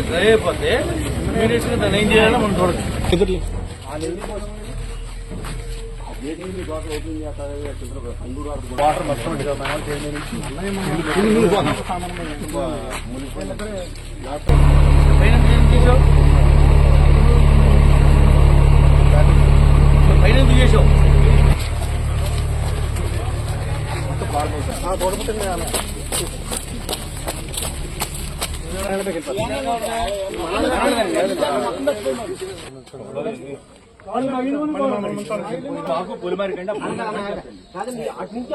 Dry అయిపోతే immediate గా దాన్ని ఏం చేయాలో మనం చూడచ్చు. వాటర్ మొత్తం పైన ఎందుకు చేసావు? మాకు పొలిమారి కంటే అటు నుంచి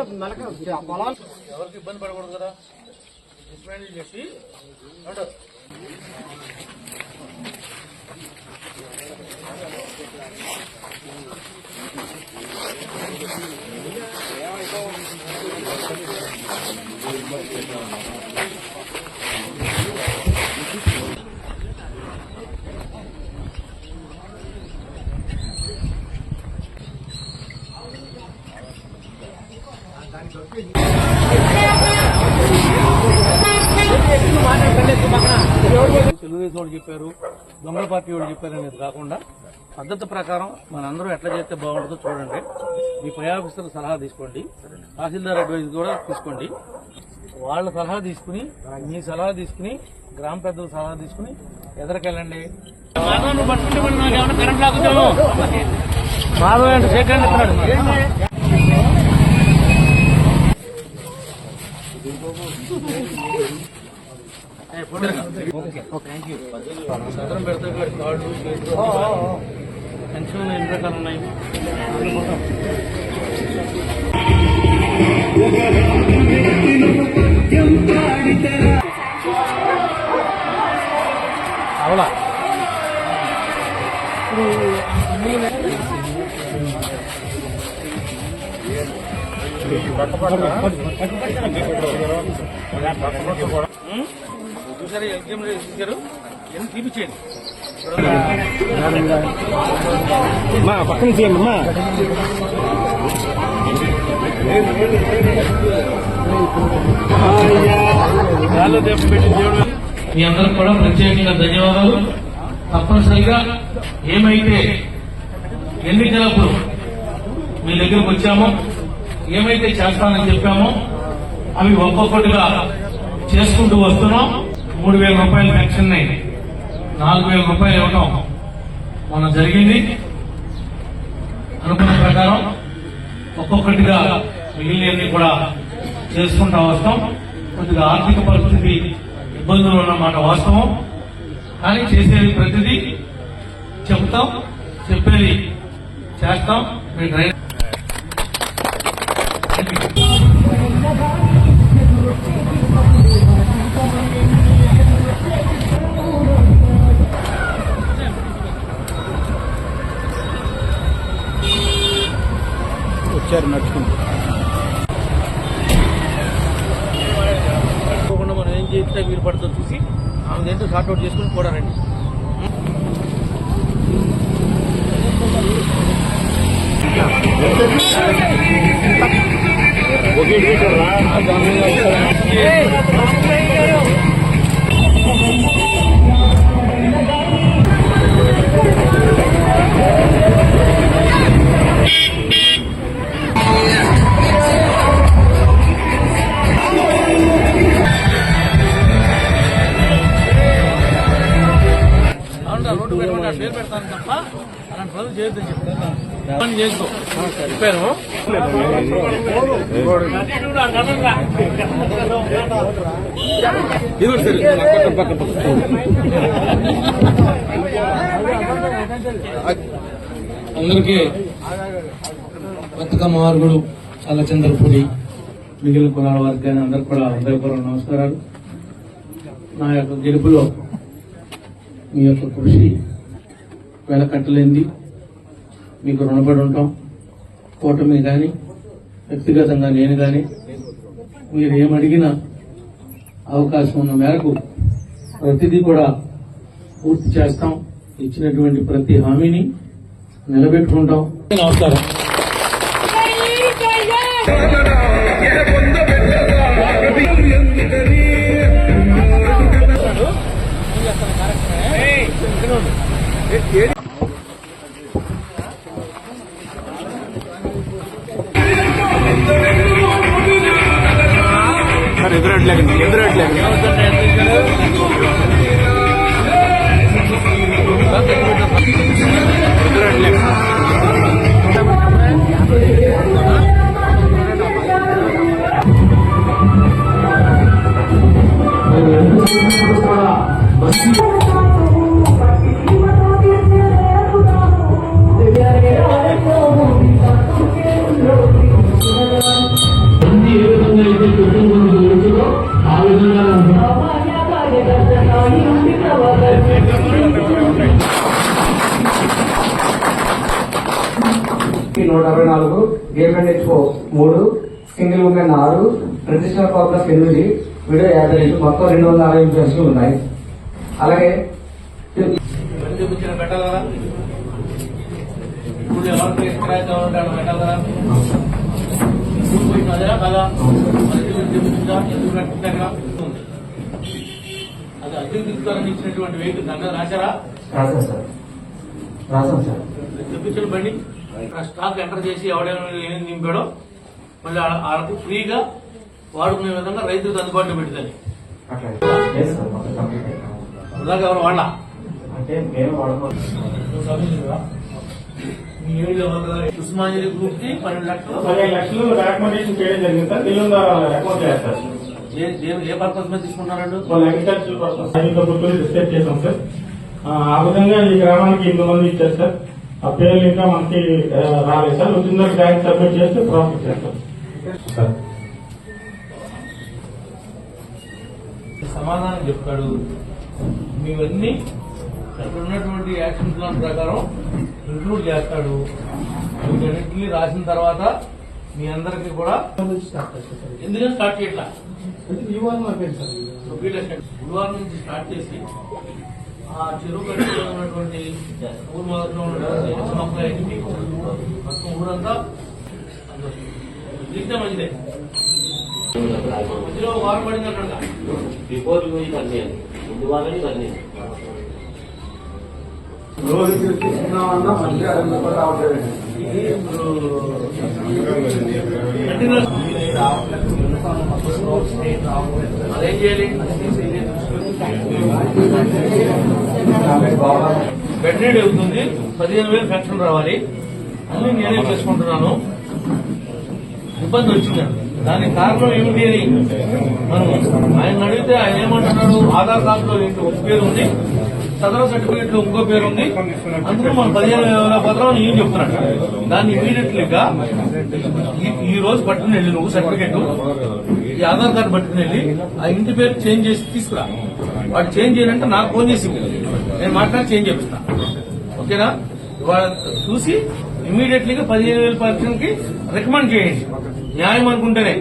ఎవరికి ఇబ్బంది పడకూడదు కదా, డిస్మాండిల్ చేసి తెలుగుదేశం వాళ్ళు చెప్పారు, దొంగల పార్టీ వాళ్ళు చెప్పారు అనేది కాకుండా పద్ధతి ప్రకారం మనందరూ ఎట్లా చేస్తే బాగుంటుందో చూడండి. మీ పై ఆఫీసర్ల సలహా తీసుకోండి, తహసీల్దార్ అడ్వైజ్ కూడా తీసుకోండి. వాళ్ళ సలహా తీసుకుని, మీ సలహా తీసుకుని, గ్రామ పెద్దల సలహా తీసుకుని ఎదరికెళ్ళండి. కరెంట్ లాగుతాము మాధవ అంటే సేకరణ ఇస్తున్నాడు. సదరం పెడతా కార్డు పెన్షన్ ఎన్ని రకాలు ఉన్నాయి? అవలా చూసారు ఎగ్జామ్ ఇచ్చారు, ఎందుకు తీపిచ్చేయండి. పక్కన చేయమ్మా. మీ అందరికి కూడా ప్రత్యేకంగా ధన్యవాదాలు. తప్పనిసరిగా ఏమైతే ఎన్నికలప్పుడు మీ దగ్గరకు వచ్చామో, ఏమైతే చేస్తానని చెప్పామో అవి ఒక్కొక్కటిగా చేసుకుంటూ వస్తున్నాం. 3,000 రూపాయల పెన్షన్ ని 4,000 రూపాయలు ఇవ్వడం మనం జరిగింది. అనుకున్న ప్రకారం ఒక్కొక్కటిగా మిగిలినవన్నీ కూడా చేసుకుంటూ వస్తాం. కొద్దిగా ఆర్థిక పరిస్థితి ఇబ్బందులు ఉన్నమాట వాస్తవం, కానీ చేసేది ప్రతిదీ చెప్తాం, చెప్పేది చేస్తాం. మీ డ్రైవర్ వచ్చారు నడుచుకుంటూ. మనం ఏం చేస్తే వీలు పడుతుందో చూసి ఆమె ఏంటో షార్ట్అవుట్ చేసుకుని కూడా రండి. రోడ్డు పేరు పెడతాను తప్ప అలాంటి పనులు చేయొద్దని చెప్తాను. పని చేసుకో చెప్పాను. అందరికీ బతుకమ్మ మార్గుడు చల్లచంద్రపూడి మిగిలిన కులాల వర్గాన్ని అందరూ కూడా హృదయపూర్వక నమస్కారాలు. నా యొక్క గెలుపులో మీ యొక్క కృషి వెనకట్టలేంది, మీకు రుణపడి ఉంటాం. కూటమి కానీ వ్యక్తిగతంగా నేను కానీ మీరు ఏమడిగినా అవకాశం ఉన్న మేరకు ప్రతిదీ కూడా పూర్తి చేస్తాం. ఇచ్చినటువంటి ప్రతి హామీని నిలబెట్టుకుంటాం. నమస్కారం. సార్ ఎదురట్లేదు garment expo 3, single women 6, traditional complex 8, video 50, మొత్తం 260 ప్లేస్లు ఉన్నాయి. అలాగే చూపించిన పెట్టాలి కదా, ఇప్పుడు ఎవరికి ఎక్కడ ఉంటాడు పెట్టాలి కదా, అదేనా కదా అది అద్దెకు తీసుకోవాలని ఇచ్చినటువంటి వెహికల్ దాని మీద రాశారా? రాసాం సార్. చూపించిన బండి స్టాక్ ఎంటర్ చేసి ఎవడైనా ఏం నింపాడో మళ్ళీ వాళ్ళకి ఫ్రీగా వాడుకునే విధంగా రైతులకు అందుబాటులో పెడుతుంది. అలాగే ఎవరు వాళ్ళ అంటే మేము మీ ఏరియాలో ఉస్మానియా గ్రూప్ కి 12 లక్షలు 15 లక్షలు రికమెండేషన్ చేయడం జరిగింది సార్. బిల్లు ద్వారా అకౌంట్ చేస్తారు. ఏ పర్పస్ మీద తీసుకున్నారండి? వాళ్ళు అగ్రికల్చర్ పర్పస్ డిస్కస్ చేసాం సార్. ఆ విధంగా ఈ గ్రామానికి 8 మంది ఇచ్చారు సార్. ఆ పేర్లు ఇంకా మనకి రాలేదు సార్. వచ్చిందా బ్యాంక్ సబ్మిట్ చేస్తే ప్రాసెస్ చేస్తాం సార్. సమాధానం చెప్తాడు. మీవన్నీ అక్కడ ఉన్నటువంటి యాక్షన్ ప్లాన్ ప్రకారం ఇంక్లూడ్ చేస్తాడు. వీటన్నింటినీ రాసిన తర్వాత మీ అందరికీ కూడా ఎందుకని స్టార్ట్ చేయట్లా? గురువారం నుంచి స్టార్ట్ చేసి ఆ చెరువు కట్టులో ఉన్నటువంటి ఊరు మొదట్లో ఉన్నటువంటి మొక్కలు మొత్తం ఊరంతా తీస్తే మంచిదే. మధ్యలో వారం పడింది అక్కడ బిఫోర్ యూ పర్లేదు ముందు వాళ్ళని పర్లేదు అదేం చేయాలి? బెడ్ రేట్ అవుతుంది, 15,000 పెన్షన్ రావాలి. అన్ని నేనే చేసుకుంటున్నాను. ఇబ్బంది వచ్చిందండి. దానికి కారణం ఏమిటి అని మనం ఆయన అడిగితే ఆయన ఏమంటున్నాడు, ఆధార్ కార్డులో ఒక పేరు ఉంది, సదరం సర్టిఫికేట్ లో ఇంకో పేరు ఉంది, అందులో మనం 15,000 పత్రం ఏం చెప్తున్నాడు. దాన్ని ఇమీడియట్లీగా ఈ రోజు పట్టుకుని వెళ్ళి నువ్వు సర్టిఫికేట్ ఈ ఆధార్ కార్డు పట్టుకుని వెళ్ళి ఆ ఇంటి పేరు చేంజ్ చేసి తీసుకురా. వాడు చేంజ్ చేయాలంటే నాకు ఫోన్ చేసి నేను మాట్లాడి చేంజ్ చేపిస్తా. ఓకేనా? వాడు చూసి ఇమీడియట్లీగా 15,000 పర్సెంట్ కి రికమెండ్ చేయండి. న్యాయం అనుకుంటేనే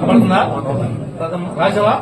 పడుతుందా? రాజవా